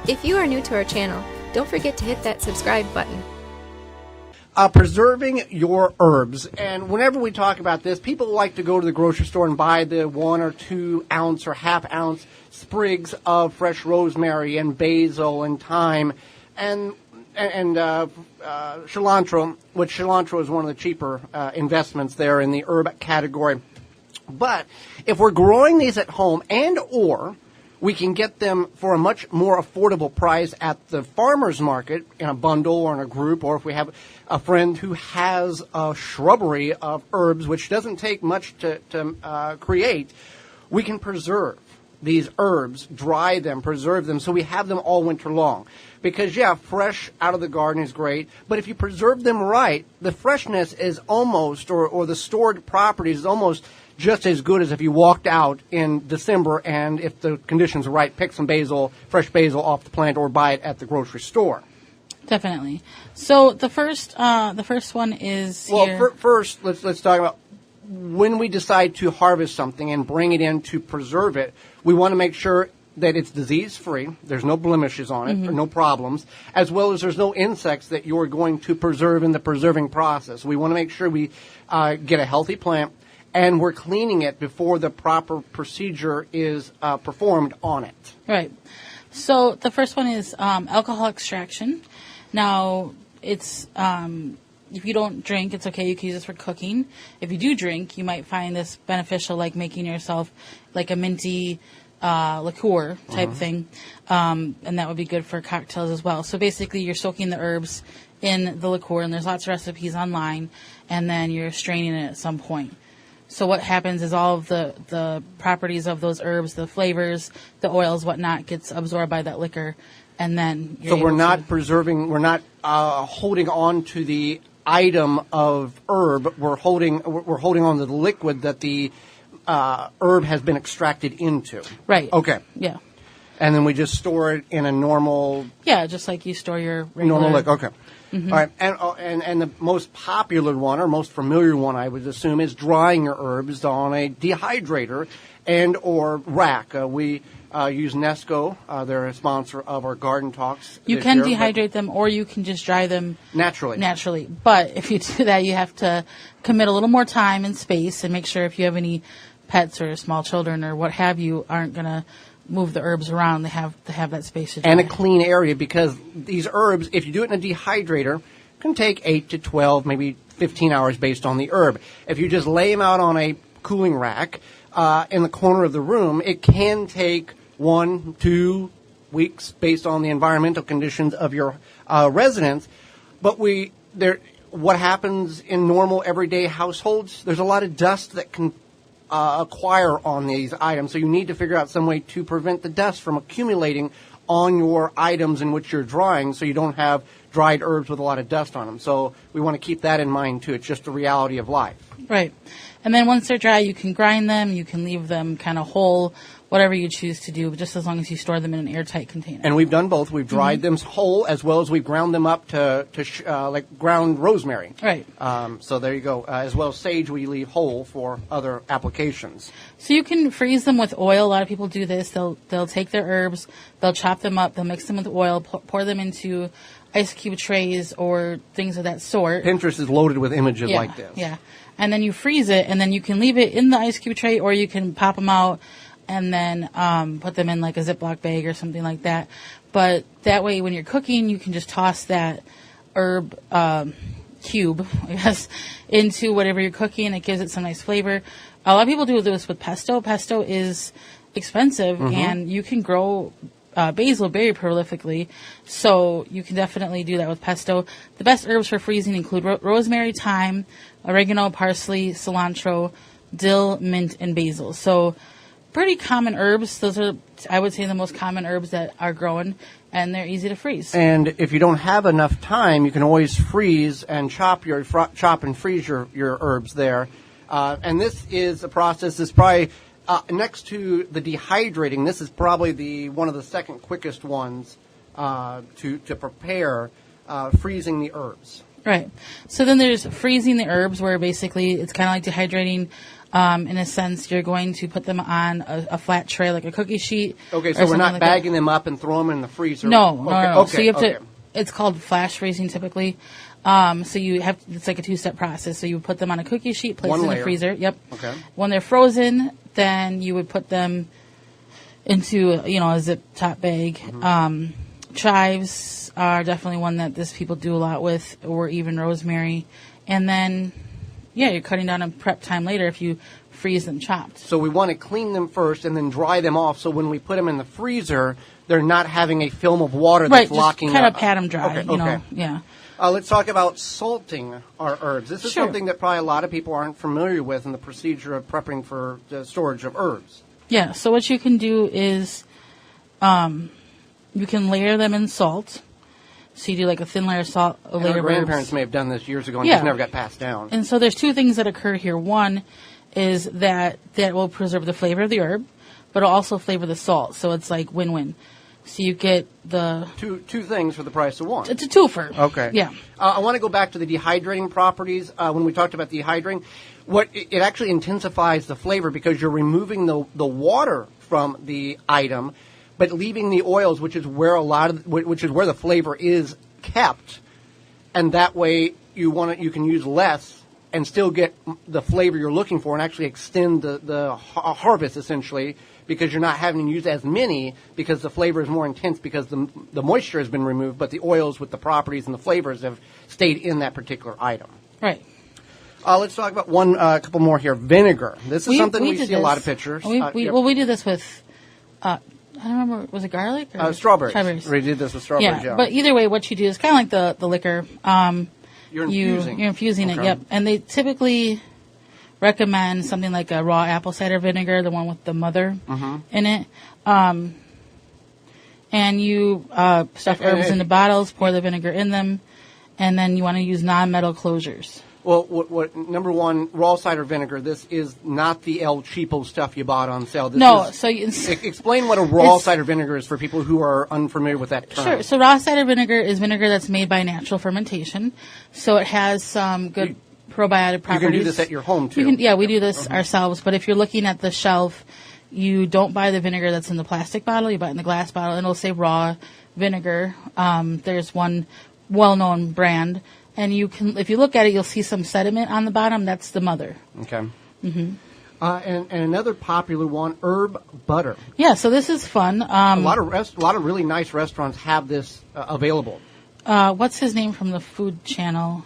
If you are new to our channel, don't forget to hit that subscribe button. Preserving your herbs. And whenever we talk about this, people like to go to the grocery store and buy the 1 or 2 ounce or half ounce sprigs of fresh rosemary and basil and thyme and cilantro, which cilantro is one of the cheaper investments there in the herb category. But if we're growing these at home or we can get them for a much more affordable price at the farmer's market in a bundle or in a group, or if we have a friend who has a shrubbery of herbs, which doesn't take much to create, we can preserve these herbs, dry them, preserve them, so we have them all winter long. Because, yeah, fresh out of the garden is great, but if you preserve them right, the freshness is almost, or the stored properties is almost just as good as if you walked out in December and, if the conditions are right, pick some basil, fresh basil off the plant or buy it at the grocery store. Definitely. So the first one is first let's talk about when we decide to harvest something and bring it in to preserve it. We want to make sure that it's disease-free, there's no blemishes on it, or no problems, as well as there's no insects that you're going to preserve in the preserving process. We want to make sure we get a healthy plant, and we're cleaning it before the proper procedure is performed on it. Right. So the first one is alcohol extraction. Now, it's if you don't drink, it's okay. You can use this for cooking. If you do drink, you might find this beneficial, like making yourself like a minty liqueur type thing, and that would be good for cocktails as well. So basically, you're soaking the herbs in the liqueur, and there's lots of recipes online, and then you're straining it at some point. So what happens is all of the properties of those herbs, the flavors, the oils, whatnot, gets absorbed by that liquor, and then you're so we're not preserving, we're not holding on to the item of herb. We're holding on to the liquid that the herb has been extracted into. Right. Okay. Yeah. And then we just store it in a normal. Yeah, just like you store your regular. Normal liquor. Okay. All right, and the most popular one, or most familiar one, I would assume, is drying your herbs on a dehydrator and or rack. We use Nesco. They're a sponsor of our Garden Talks. You can dehydrate them, or you can just dry them naturally. But if you do that, you have to commit a little more time and space, and make sure if you have any pets or small children or what have you aren't going to move the herbs around. They have to have that space to dry. And a clean area, because these herbs, if you do it in a dehydrator, can take 8 to 12, maybe 15 hours based on the herb. If you just lay them out on a cooling rack in the corner of the room, it can take 1-2 weeks based on the environmental conditions of your residence. But what happens in normal everyday households, there's a lot of dust that can acquire on these items, so you need to figure out some way to prevent the dust from accumulating on your items in which you're drying, so you don't have dried herbs with a lot of dust on them. So we want to keep that in mind too. It's just a reality of life. Right. And then once they're dry, you can grind them, you can leave them kind of whole, whatever you choose to do, just as long as you store them in an airtight container. And we've done both. We've dried them whole, as well as we've ground them up to like ground rosemary. Right. So there you go. As well as sage, we leave whole for other applications. So you can freeze them with oil. A lot of people do this. They'll take their herbs, they'll chop them up, they'll mix them with oil, pour them into ice cube trays or things of that sort. Pinterest is loaded with images like this. Yeah. And then you freeze it, and then you can leave it in the ice cube tray, or you can pop them out and then put them in like a Ziploc bag or something like that. But that way, when you're cooking, you can just toss that herb cube, I guess, into whatever you're cooking. It gives it some nice flavor. A lot of people do this with pesto. Pesto is expensive, and you can grow basil very prolifically, so you can definitely do that with pesto. The best herbs for freezing include rosemary, thyme, oregano, parsley, cilantro, dill, mint, and basil. So pretty common herbs. Those are, I would say, the most common herbs that are grown, and they're easy to freeze. And if you don't have enough time, you can always freeze and chop and freeze your herbs there. And this is a process that's probably next to the dehydrating. This is probably one of the second quickest ones to prepare freezing the herbs. Right. So then there's freezing the herbs, where basically it's kind of like dehydrating. In a sense, you're going to put them on a flat tray, like a cookie sheet. Okay, so we're not like bagging them up and throwing them in the freezer. No. Okay, So you have to. It's called flash freezing typically. So you have. It's like a 2-step process. So you would put them on a cookie sheet, place them in the freezer. Yep. Okay. When they're frozen, then you would put them into a zip top bag. Mm-hmm. Chives are definitely one that people do a lot with, or even rosemary, and then. Yeah, you're cutting down on prep time later if you freeze them chopped. So we want to clean them first and then dry them off, so when we put them in the freezer, they're not having a film of water that's locking up. Right, just kind of pat them dry, Okay. Yeah. Let's talk about salting our herbs. This is something that probably a lot of people aren't familiar with in the procedure of prepping for the storage of herbs. Yeah, so what you can do is you can layer them in salt. So you do like a thin layer of salt, a layer of herbs. Our grandparents may have done this years ago and just never got passed down. And so there's two things that occur here. One is that will preserve the flavor of the herb, but it'll also flavor the salt. So it's like win-win. So you get the... Two things for the price of one. It's a twofer. Okay. Yeah. I want to go back to the dehydrating properties. When we talked about dehydrating, it actually intensifies the flavor because you're removing the water from the item, but leaving the oils, which is where the flavor is kept, and that way you can use less and still get the flavor you're looking for, and actually extend the harvest essentially, because you're not having to use as many because the flavor is more intense because the moisture has been removed, but the oils with the properties and the flavors have stayed in that particular item. Right. Let's talk about a couple more here. Vinegar. This is something we see a lot of pictures. We do this with. I don't remember, was it garlic? Or strawberries. We did this with strawberries, yeah. But either way, what you do is kind of like the liquor. You're infusing. You're infusing it, yep. And they typically recommend something like a raw apple cider vinegar, the one with the mother in it. And you stuff herbs into bottles, pour the vinegar in them, and then you want to use non-metal closures. Well, number one, raw cider vinegar. This is not the El Cheapo stuff you bought on sale. Explain what a raw cider vinegar is for people who are unfamiliar with that term. Sure. So raw cider vinegar is vinegar that's made by natural fermentation. So it has some good probiotic properties. You can do this at your home too. We do this ourselves. But if you're looking at the shelf, you don't buy the vinegar that's in the plastic bottle. You buy it in the glass bottle, and it'll say raw vinegar. There's one well-known brand. And if you look at it, you'll see some sediment on the bottom. That's the mother. Okay. Mm-hmm. And another popular one, herb butter. Yeah, so this is fun. A lot of really nice restaurants have this available. What's his name from the Food Channel?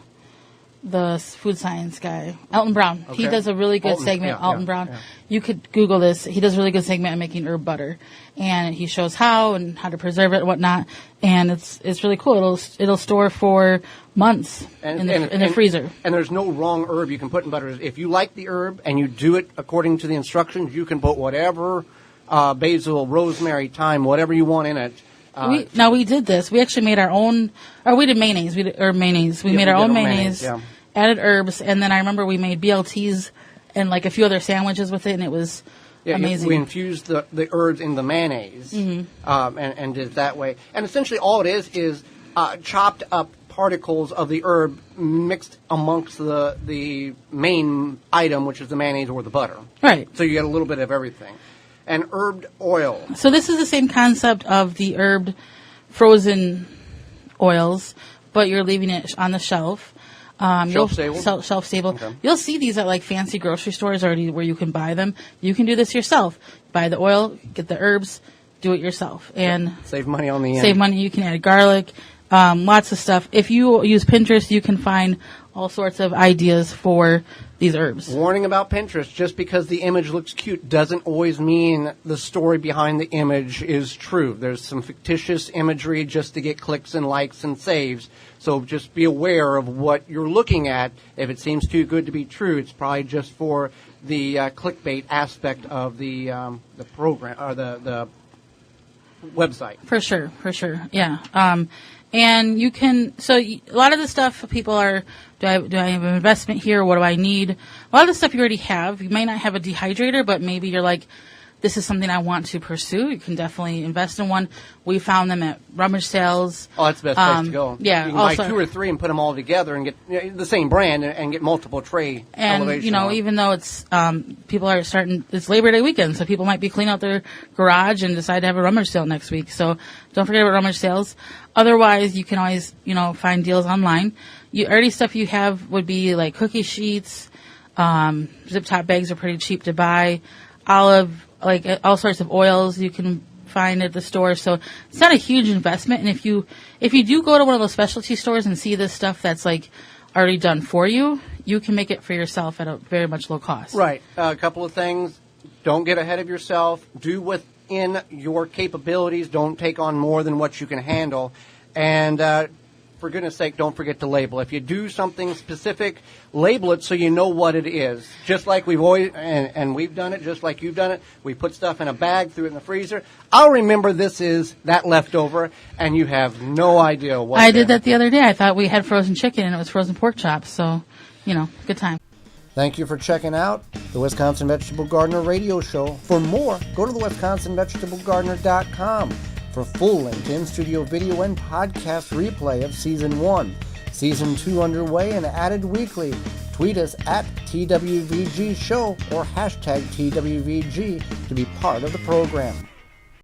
The food science guy, Alton Brown. Okay. He does a really good segment. Alton Brown. Yeah. You could Google this. He does a really good segment on making herb butter, and he shows how to preserve it and whatnot. And it's really cool. It'll store for months in the freezer. And there's no wrong herb you can put in butter. If you like the herb and you do it according to the instructions, you can put whatever basil, rosemary, thyme, whatever you want in it. We did this. We actually made our own. Or we did mayonnaise. We made our own mayonnaise. Yeah. Added herbs, and then I remember we made BLTs and like a few other sandwiches with it, and it was amazing. We infused the herbs in the mayonnaise and did it that way. And essentially all it is chopped up particles of the herb mixed amongst the main item, which is the mayonnaise or the butter. Right. So you get a little bit of everything. And herbed oil. So this is the same concept of the herbed frozen oils, but you're leaving it on the shelf. Shelf-stable? Shelf-stable. Okay. You'll see these at like fancy grocery stores already where you can buy them. You can do this yourself. Buy the oil, get the herbs, do it yourself. And save money on the end. Save money. You can add garlic, lots of stuff. If you use Pinterest, you can find all sorts of ideas for these herbs. Warning about Pinterest, just because the image looks cute doesn't always mean the story behind the image is true. There's some fictitious imagery just to get clicks and likes and saves. So just be aware of what you're looking at. If it seems too good to be true, it's probably just for the clickbait aspect of the program or the website. For sure, yeah. And you can, so a lot of the stuff people are, do I have an investment here? What do I need? A lot of the stuff you already have. You may not have a dehydrator, but maybe you're like, this is something I want to pursue, you can definitely invest in one. We found them at rummage sales. Oh, that's the best place to go. Yeah, you can buy 2 or 3 and put them all together and get the same brand and get multiple tray elevation. And even though it's people are starting, it's Labor Day weekend, so people might be cleaning out their garage and decide to have a rummage sale next week. So don't forget about rummage sales. Otherwise, you can always find deals online. Already stuff you have would be like cookie sheets. Zip top bags are pretty cheap to buy. All sorts of oils you can find at the store. So it's not a huge investment. And if you do go to one of those specialty stores and see this stuff that's like already done for you, you can make it for yourself at a very much low cost. Right. A couple of things. Don't get ahead of yourself. Do within your capabilities. Don't take on more than what you can handle. And for goodness sake, don't forget to label. If you do something specific, label it so you know what it is. Just like we've always, and we've done it, just like you've done it. We put stuff in a bag, threw it in the freezer. I'll remember this is that leftover, and you have no idea what. I did that the other day. I thought we had frozen chicken, and it was frozen pork chops. So, good time. Thank you for checking out the Wisconsin Vegetable Gardener radio show. For more, go to the WisconsinVegetableGardener.com. for full-length in-studio video and podcast replay of Season 1. Season 2 underway and added weekly. Tweet us at TWVG Show or hashtag TWVG to be part of the program.